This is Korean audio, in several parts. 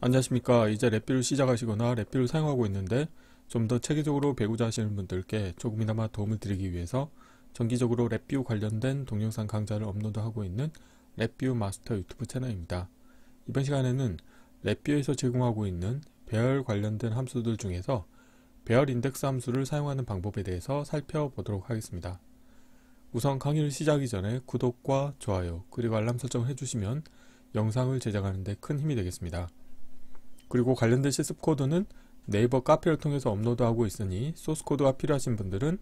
안녕하십니까. 이제 랩뷰를 시작하시거나 랩뷰를 사용하고 있는데 좀 더 체계적으로 배우자 하시는 분들께 조금이나마 도움을 드리기 위해서 정기적으로 랩뷰 관련된 동영상 강좌를 업로드하고 있는 랩뷰 마스터 유튜브 채널입니다. 이번 시간에는 랩뷰에서 제공하고 있는 배열 관련된 함수들 중에서 배열 인덱스 함수를 사용하는 방법에 대해서 살펴보도록 하겠습니다. 우선 강의를 시작하기 전에 구독과 좋아요 그리고 알람 설정을 해주시면 영상을 제작하는 데 큰 힘이 되겠습니다. 그리고 관련된 실습 코드는 네이버 카페를 통해서 업로드하고 있으니 소스 코드가 필요하신 분들은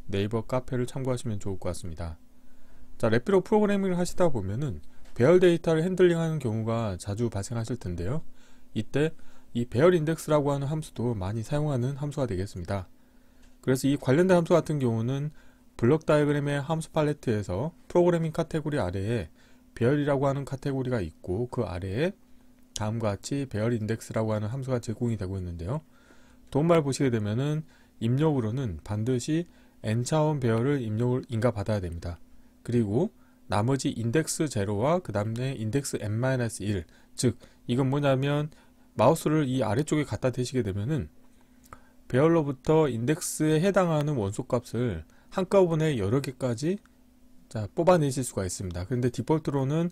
네이버 카페를 참고하시면 좋을 것 같습니다. 자, 랩뷰로 프로그래밍을 하시다 보면은 배열 데이터를 핸들링하는 경우가 자주 발생하실 텐데요. 이때 이 배열 인덱스라고 하는 함수도 많이 사용하는 함수가 되겠습니다. 그래서 이 관련된 함수 같은 경우는 블록 다이어그램의 함수 팔레트에서 프로그래밍 카테고리 아래에 배열이라고 하는 카테고리가 있고 그 아래에 다음과 같이 배열 인덱스라고 하는 함수가 제공이 되고 있는데요. 도움말 보시게 되면은 입력으로는 반드시 n차원 배열을 인가 받아야 됩니다. 그리고 나머지 인덱스 0와 그 다음에 인덱스 n-1, 즉 이건 뭐냐면 마우스를 이 아래쪽에 갖다 대시게 되면은 배열로부터 인덱스에 해당하는 원소 값을 한꺼번에 여러 개까지 뽑아내실 수가 있습니다. 그런데 디폴트로는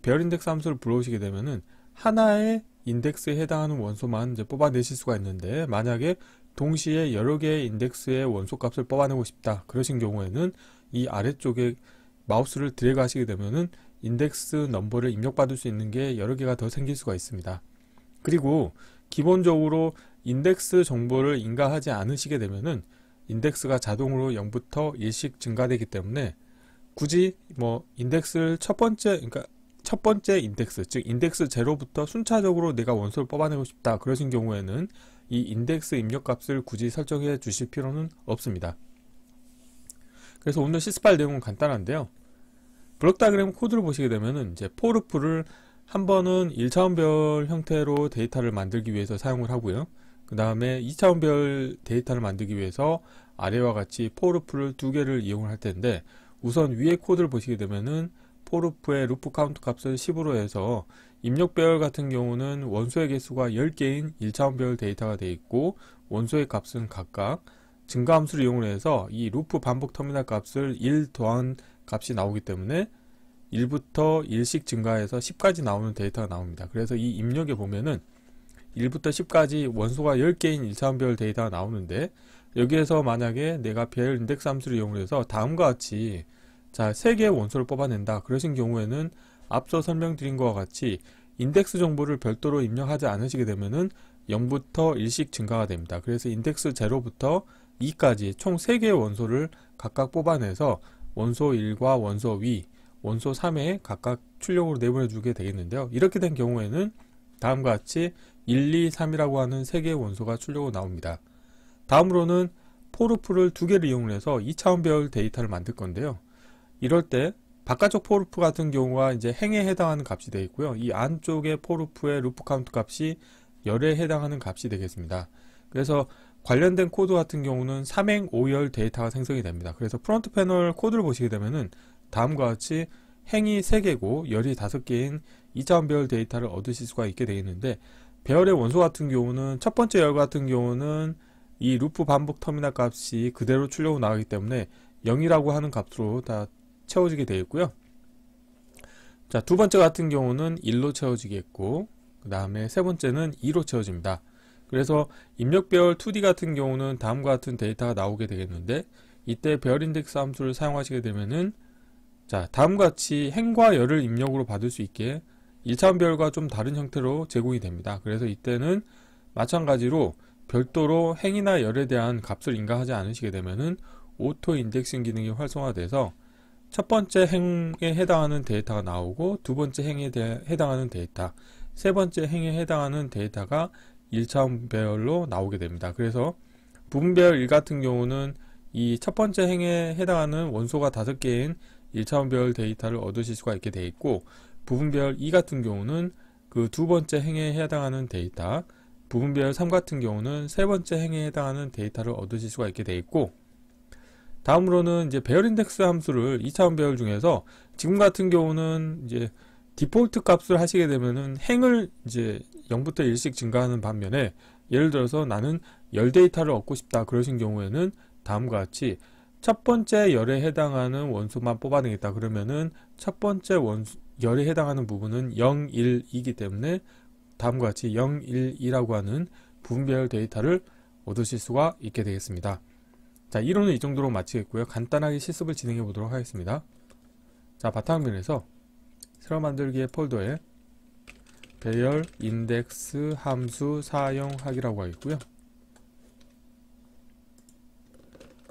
배열 인덱스 함수를 불러오시게 되면은 하나의 인덱스에 해당하는 원소만 이제 뽑아내실 수가 있는데, 만약에 동시에 여러 개의 인덱스의 원소 값을 뽑아내고 싶다 그러신 경우에는 이 아래쪽에 마우스를 드래그 하시게 되면은 인덱스 넘버를 입력받을 수 있는 게 여러 개가 더 생길 수가 있습니다. 그리고 기본적으로 인덱스 정보를 인가하지 않으시게 되면은 인덱스가 자동으로 0부터 1씩 증가되기 때문에 굳이 인덱스를 첫 번째 인덱스, 즉 인덱스 0부터 순차적으로 내가 원소를 뽑아내고 싶다 그러신 경우에는 이 인덱스 입력 값을 굳이 설정해 주실 필요는 없습니다. 그래서 오늘 실습할 내용은 간단한데요. 블록 다이어그램 코드를 보시게 되면은 이제 포르프를 한 번은 1차원 별 형태로 데이터를 만들기 위해서 사용을 하고요. 그 다음에 2차원 별 데이터를 만들기 위해서 아래와 같이 포르프를 두 개를 이용을 할 텐데, 우선 위에 코드를 보시게 되면은 포르프의 루프 카운트 값을 10으로 해서 입력 배열 같은 경우는 원소의 개수가 10개인 1차원 별 데이터가 되어 있고, 원소의 값은 각각 증가 함수를 이용을 해서 이 루프 반복 터미널 값을 1 더한 값이 나오기 때문에 1부터 1씩 증가해서 10까지 나오는 데이터가 나옵니다. 그래서 이 입력에 보면은 1부터 10까지 원소가 10개인 1차원 별 데이터가 나오는데, 여기에서 만약에 내가 배열 인덱스 함수를 이용해서 다음과 같이 3개의 원소를 뽑아낸다 그러신 경우에는 앞서 설명드린 것과 같이 인덱스 정보를 별도로 입력하지 않으시게 되면은 0부터 1씩 증가가 됩니다. 그래서 인덱스 0부터 2까지 총 3개의 원소를 각각 뽑아내서 원소 1과 원소 위, 원소 3에 각각 출력으로 내보내 주게 되겠는데요. 이렇게 된 경우에는 다음과 같이 1, 2, 3이라고 하는 3개의 원소가 출력으로 나옵니다. 다음으로는 포르프를 두 개를 이용해서 2차원 배열 데이터를 만들 건데요. 이럴 때 바깥쪽 포르프 같은 경우가 이제 행에 해당하는 값이 되어 있고요. 이 안쪽의 포르프의 루프 카운트 값이 열에 해당하는 값이 되겠습니다. 그래서 관련된 코드 같은 경우는 3행 5열 데이터가 생성이 됩니다. 그래서 프론트 패널 코드를 보시게 되면은 다음과 같이 행이 3개고 열이 5개인 2차원 배열 데이터를 얻으실 수가 있게 되겠는데, 배열의 원소 같은 경우는 첫 번째 열 같은 경우는 이 루프 반복 터미널 값이 그대로 출력으로 나가기 때문에 0이라고 하는 값으로 다 채워지게 되어 있고요. 두 번째 같은 경우는 1로 채워지겠고, 그 다음에 세 번째는 2로 채워집니다. 그래서 입력 배열 2D 같은 경우는 다음과 같은 데이터가 나오게 되겠는데, 이때 배열 인덱스 함수를 사용하시게 되면은 다음과 같이 행과 열을 입력으로 받을 수 있게 1차원 배열과 좀 다른 형태로 제공이 됩니다. 그래서 이때는 마찬가지로 별도로 행이나 열에 대한 값을 인가하지 않으시게 되면은 오토 인덱싱 기능이 활성화돼서 첫 번째 행에 해당하는 데이터가 나오고, 두 번째 행에 해당하는 데이터, 세 번째 행에 해당하는 데이터가 1차원 배열로 나오게 됩니다. 그래서 부분 배열 1 같은 경우는 이 첫 번째 행에 해당하는 원소가 5개인 1차원 배열 데이터를 얻으실 수가 있게 되어 있고, 부분 배열 2 같은 경우는 그 두 번째 행에 해당하는 데이터, 부분 배열 3 같은 경우는 세 번째 행에 해당하는 데이터를 얻으실 수가 있게 되어 있고, 다음으로는 이제 배열 인덱스 함수를 2차원 배열 중에서 지금 같은 경우는 이제 디폴트 값을 하시게 되면은 행을 이제 0부터 1씩 증가하는 반면에, 예를 들어서 나는 열 데이터를 얻고 싶다 그러신 경우에는 다음과 같이 첫 번째 열에 해당하는 원소만 뽑아내겠다 그러면은 첫 번째 열에 해당하는 부분은 0, 1이기 때문에 다음과 같이 0, 1, 2라고 하는 부분별 데이터를 얻으실 수가 있게 되겠습니다. 자, 이론은 이 정도로 마치겠고요. 간단하게 실습을 진행해 보도록 하겠습니다. 자, 바탕화면에서 새로 만들기의 폴더에 배열 인덱스 함수 사용하기라고 하겠고요.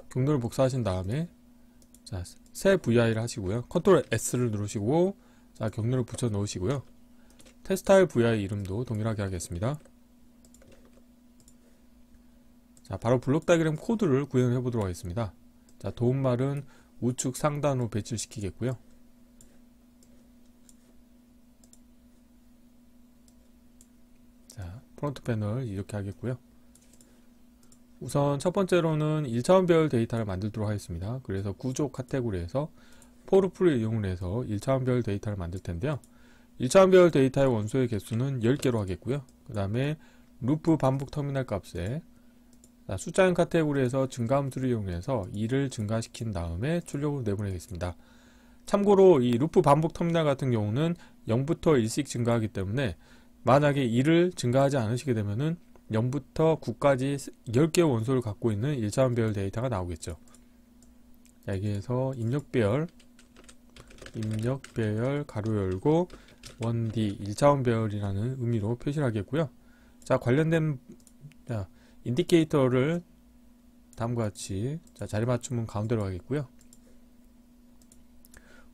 경로를 복사하신 다음에, 자, 새 VI를 하시고요. 컨트롤 S를 누르시고, 자, 경로를 붙여 넣으시고요. 테스타일 VI 이름도 동일하게 하겠습니다. 자, 바로 블록 다이그램 코드를 구현해 보도록 하겠습니다. 자, 도움말은 우측 상단으로 배치를 시키겠고요. 자, 프론트 패널 이렇게 하겠고요. 우선 첫 번째로는 1차원별 데이터를 만들도록 하겠습니다. 그래서 구조 카테고리에서 포르프를 이용을 해서 1차원별 데이터를 만들 텐데요. 1차원별 데이터의 원소의 개수는 10개로 하겠고요. 그 다음에 루프 반복 터미널 값에 숫자형 카테고리에서 증가함수를 이용해서 2를 증가시킨 다음에 출력으로 내보내겠습니다. 참고로 이 루프 반복 터미널 같은 경우는 0부터 1씩 증가하기 때문에 만약에 2를 증가하지 않으시게 되면은 0부터 9까지 10개의 원소를 갖고 있는 1차원별 데이터가 나오겠죠. 자, 여기에서 입력배열 가로 열고 1D 1차원별이라는 의미로 표시를 하겠고요. 자, 관련된 인디케이터를 다음과 같이, 자, 자리 맞춤은 가운데로 하겠고요.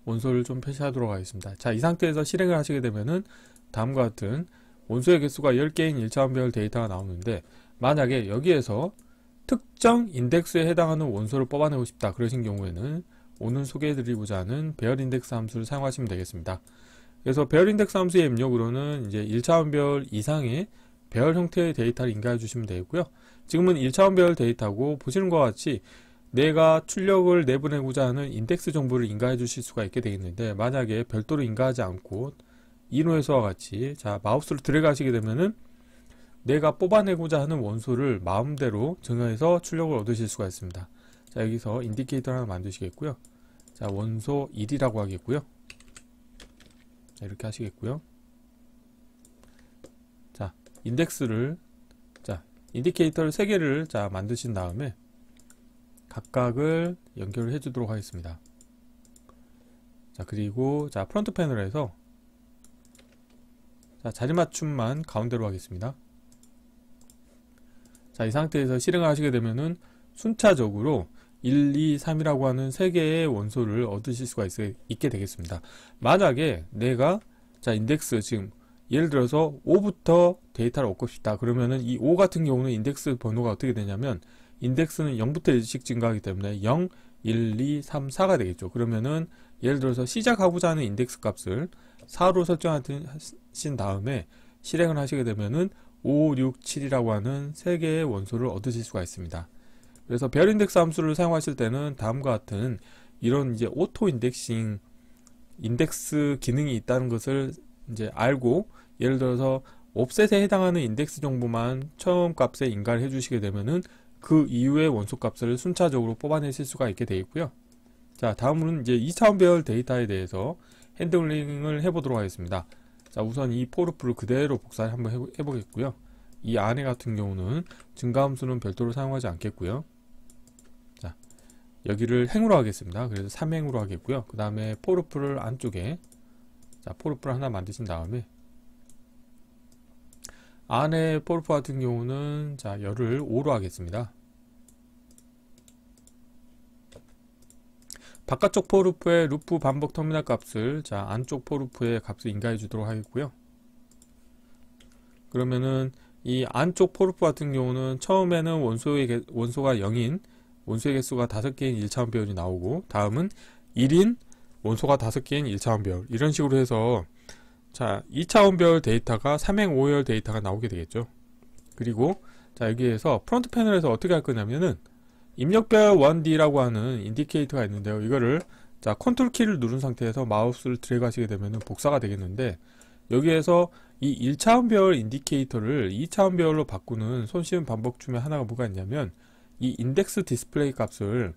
원소를 좀 표시하도록 하겠습니다. 자, 이 상태에서 실행을 하시게 되면은 다음과 같은 원소의 개수가 10개인 1차원별 데이터가 나오는데, 만약에 여기에서 특정 인덱스에 해당하는 원소를 뽑아내고 싶다 그러신 경우에는 오늘 소개해드리고자 하는 배열 인덱스 함수를 사용하시면 되겠습니다. 그래서 배열 인덱스 함수의 입력으로는 이제 1차원별 이상의 배열 형태의 데이터를 인가해 주시면 되겠고요. 지금은 1차원별 데이터고, 보시는 것과 같이 내가 출력을 내보내고자 하는 인덱스 정보를 인가해 주실 수가 있게 되겠는데, 만약에 별도로 인가하지 않고 이론에서와 같이, 자, 마우스를 드래그 하시게 되면은 내가 뽑아내고자 하는 원소를 마음대로 정해서 출력을 얻으실 수가 있습니다. 자, 여기서 인디케이터 하나 만드시겠고요. 자, 원소 1이라고 하겠고요. 자, 이렇게 하시겠고요. 자, 인덱스를, 자, 인디케이터를 3개를 자, 만드신 다음에 각각을 연결을 해 주도록 하겠습니다. 자, 그리고 자, 프론트 패널에서 자, 자리 맞춤만 가운데로 하겠습니다. 자, 이 상태에서 실행을 하시게 되면은 순차적으로 1, 2, 3이라고 하는 3개의 원소를 얻으실 수가 있게 되겠습니다. 만약에 내가, 자, 인덱스 지금 예를 들어서 5부터 데이터를 얻고 싶다 그러면은 이 5 같은 경우는 인덱스 번호가 어떻게 되냐면, 인덱스는 0부터 1씩 증가하기 때문에 0, 1, 2, 3, 4가 되겠죠. 그러면은 예를 들어서 시작하고자 하는 인덱스 값을 4로 설정하신 다음에 실행을 하시게 되면은 5, 6, 7이라고 하는 3개의 원소를 얻으실 수가 있습니다. 그래서 배열 인덱스 함수를 사용하실 때는 다음과 같은 이런 이제 오토 인덱싱, 인덱스 기능이 있다는 것을 이제 알고, 예를 들어서 옵셋에 해당하는 인덱스 정보만 처음 값에 인가를 해주시게 되면은 그 이후의 원소 값을 순차적으로 뽑아내실 수가 있게 되겠고요. 자, 다음으로는 이제 2차원 배열 데이터에 대해서 핸들링을 해보도록 하겠습니다. 자, 우선 이 포르프를 그대로 복사를 한번 해보겠고요. 이 안에 같은 경우는 증가함수는 별도로 사용하지 않겠고요. 자, 여기를 행으로 하겠습니다. 그래서 3행으로 하겠고요. 그 다음에 포르프를 안쪽에, 자, 포르프를 하나 만드신 다음에 안에 포르프 같은 경우는, 자, 열을 5로 하겠습니다. 바깥쪽 포르프의 루프 반복 터미널 값을, 자, 안쪽 포르프의 값을 인가해 주도록 하겠고요. 그러면은 이 안쪽 포르프 같은 경우는 처음에는 원소가 0인 원소의 개수가 5개인 1차원 배열이 나오고, 다음은 1인 원소가 5개인 1차원 배열, 이런 식으로 해서, 자, 2차원 배열 데이터가 3행 5열 데이터가 나오게 되겠죠. 그리고 자, 여기에서 프론트 패널에서 어떻게 할 거냐면은 입력배열 1D라고 하는 인디케이터가 있는데요. 이거를 자, 컨트롤 키를 누른 상태에서 마우스를 드래그 하시게 되면 복사가 되겠는데, 여기에서 이 1차원 배열 인디케이터를 2차원 배열로 바꾸는 손쉬운 방법 중에 하나가 뭐가 있냐면, 이 인덱스 디스플레이 값을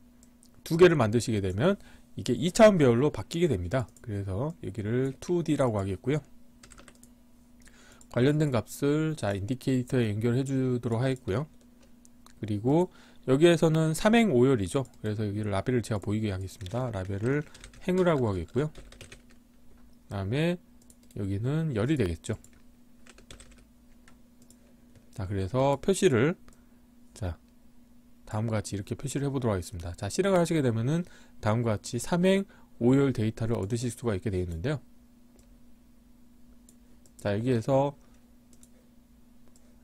두 개를 만드시게 되면 이게 2차원 배열로 바뀌게 됩니다. 그래서 여기를 2D라고 하겠고요. 관련된 값을 자 인디케이터에 연결해 주도록 하겠고요. 그리고 여기에서는 삼행 5열이죠. 그래서 여기를 라벨을 제가 보이게 하겠습니다. 라벨을 행으라고 하겠고요. 그 다음에 여기는 열이 되겠죠. 자, 그래서 표시를 자 다음과 같이 이렇게 표시를 해보도록 하겠습니다. 자, 실행을 하시게 되면은 다음과 같이 삼행 5열 데이터를 얻으실 수가 있게 되겠는데요. 자, 여기에서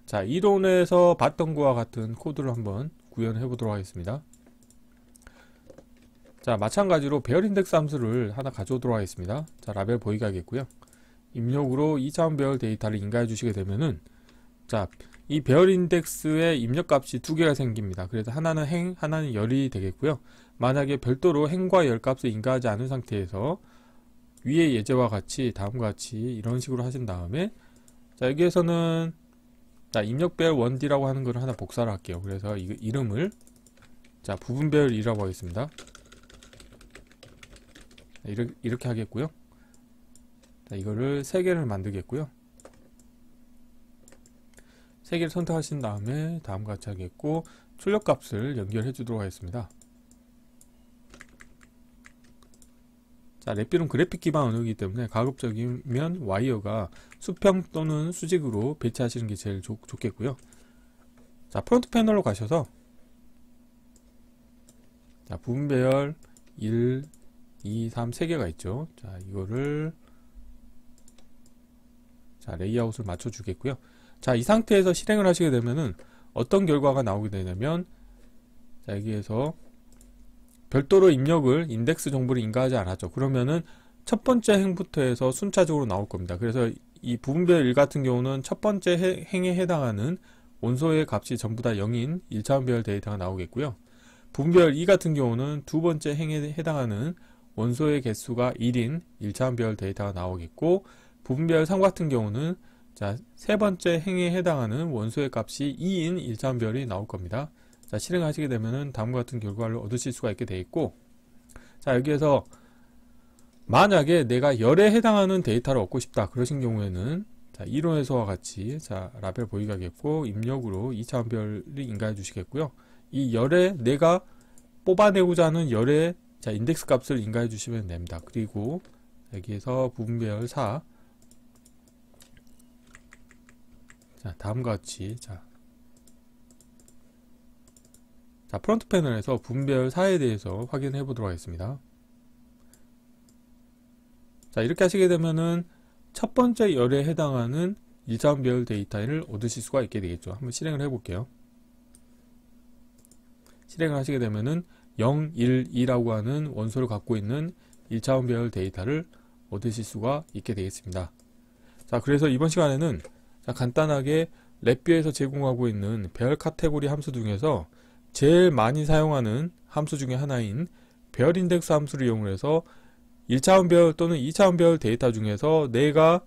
자, 이론에서 봤던 것과 같은 코드를 한번 구현해 보도록 하겠습니다. 자, 마찬가지로 배열 인덱스 함수를 하나 가져오도록 하겠습니다. 자, 라벨 보이게 하겠고요. 입력으로 2차원 배열 데이터를 인가해 주시게 되면은 자, 이 배열 인덱스의 입력값이 두 개가 생깁니다. 그래서 하나는 행, 하나는 열이 되겠고요. 만약에 별도로 행과 열 값을 인가하지 않은 상태에서 위의 예제와 같이 다음과 같이 이런 식으로 하신 다음에 자, 여기에서는 자, 입력 배열 1D라고 하는 것을 하나 복사를 할게요. 그래서 이름을 자, 부분 배열이라고 하겠습니다. 이렇게 하겠고요. 자, 이거를 3개를 만들겠고요. 3개를 선택하신 다음에 다음과 같이 하겠고, 출력값을 연결해 주도록 하겠습니다. 자, 랩빌은 그래픽 기반 언어이기 때문에 가급적이면 와이어가 수평 또는 수직으로 배치하시는 게 제일 좋겠고요. 자, 프론트 패널로 가셔서 자, 부분 배열 1, 2, 3, 3개가 있죠. 자, 이거를 자, 레이아웃을 맞춰 주겠고요. 자, 이 상태에서 실행을 하시게 되면은 어떤 결과가 나오게 되냐면 자, 여기에서 별도로 입력을 인덱스 정보를 인가하지 않았죠. 그러면은 첫 번째 행부터 해서 순차적으로 나올 겁니다. 그래서 이 부분별 1 같은 경우는 첫 번째 행에 해당하는 원소의 값이 전부 다 0인 1차원 배열 데이터가 나오겠고요. 부분별 2 같은 경우는 두 번째 행에 해당하는 원소의 개수가 1인 1차원 배열 데이터가 나오겠고, 부분별 3 같은 경우는 자, 세 번째 행에 해당하는 원소의 값이 2인 1차원 배열이 나올 겁니다. 자, 실행하시게 되면은 다음과 같은 결과를 얻으실 수가 있게 되어 있고, 자, 여기에서 만약에 내가 열에 해당하는 데이터를 얻고 싶다 그러신 경우에는 자, 이론에서와 같이 자, 라벨 보이게 하겠고, 입력으로 2차원 배열을 인가해 주시겠고요. 이 열에 내가 뽑아내고자 하는 열의 자, 인덱스 값을 인가해 주시면 됩니다. 그리고 여기에서 부분 배열 4 자, 다음과 같이 자, 프론트 패널에서 분별 4에 대해서 확인해 보도록 하겠습니다. 자, 이렇게 하시게 되면은 첫 번째 열에 해당하는 1차원 배열 데이터를 얻으실 수가 있게 되겠죠. 한번 실행을 해 볼게요. 실행을 하시게 되면은 0, 1, 2라고 하는 원소를 갖고 있는 1차원 배열 데이터를 얻으실 수가 있게 되겠습니다. 자, 그래서 이번 시간에는 자, 간단하게 랩뷰에서 제공하고 있는 배열 카테고리 함수 중에서 제일 많이 사용하는 함수 중에 하나인 배열 인덱스 함수를 이용해서 1차원 배열 또는 2차원 배열 데이터 중에서 내가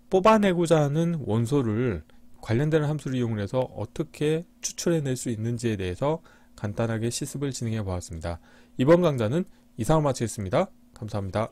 뽑아내고자 하는 원소를 관련되는 함수를 이용해서 어떻게 추출해낼 수 있는지에 대해서 간단하게 실습을 진행해 보았습니다. 이번 강좌는 이상으로 마치겠습니다. 감사합니다.